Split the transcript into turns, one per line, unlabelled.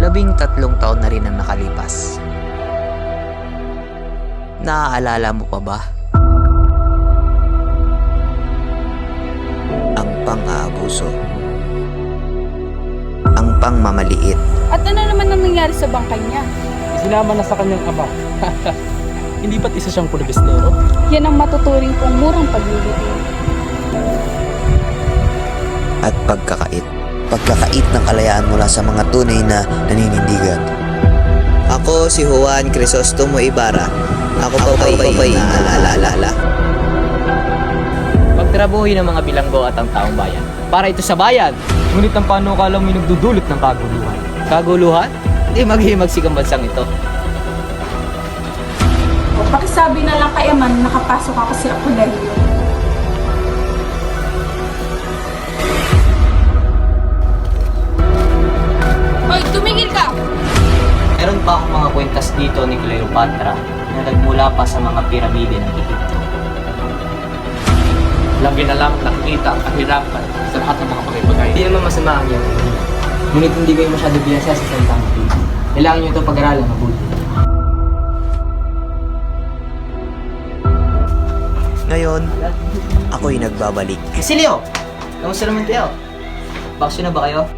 13 taon na rin ang nakalipas. Naaalala mo pa ba? Ang pang-aabuso. Ang pangmamaliit.
At ano naman ang nangyari sa bangkay niya?
Isinama na sa kanyang ama. Hindi ba't isa siyang pulibestero?
Yan ang matuturing kong murang paglilitin.
At pagkakait. Pagkakait ng kalayaan mula sa mga tunay na naninindigan. Ako si Juan Crisostomo Ibarra. Ako pa ay naalala.
Pagtrabuhin ng mga bilanggo at ang taong bayan. Para ito sa bayan.
Ngunit ang panukala mo'y nagdudulot ng kaguluhan.
Kaguluhan? Hindi maghihimagsigang bansang ito.
O pakisabi na lang kay Aman nakapasok ako sa Apodario. Hoy, tumigil ka!
Meron pa akong mga kwentas dito ni Cleopatra na nagmula pa sa mga piramide ng Egypto.
Lagi na lang nakikita ang kahirapan sa lahat ng mga bagay-bagay.
Hindi naman masama ang iyong opinion. Ngunit hindi kayo masyado biyasa sa salitang mabuti. Kailangan nyo ito pag-aralan mabuti.
Ngayon, ako'y nagbabalik.
Cecilio! Kamusta naman tayo? Bakasyon na ba kayo?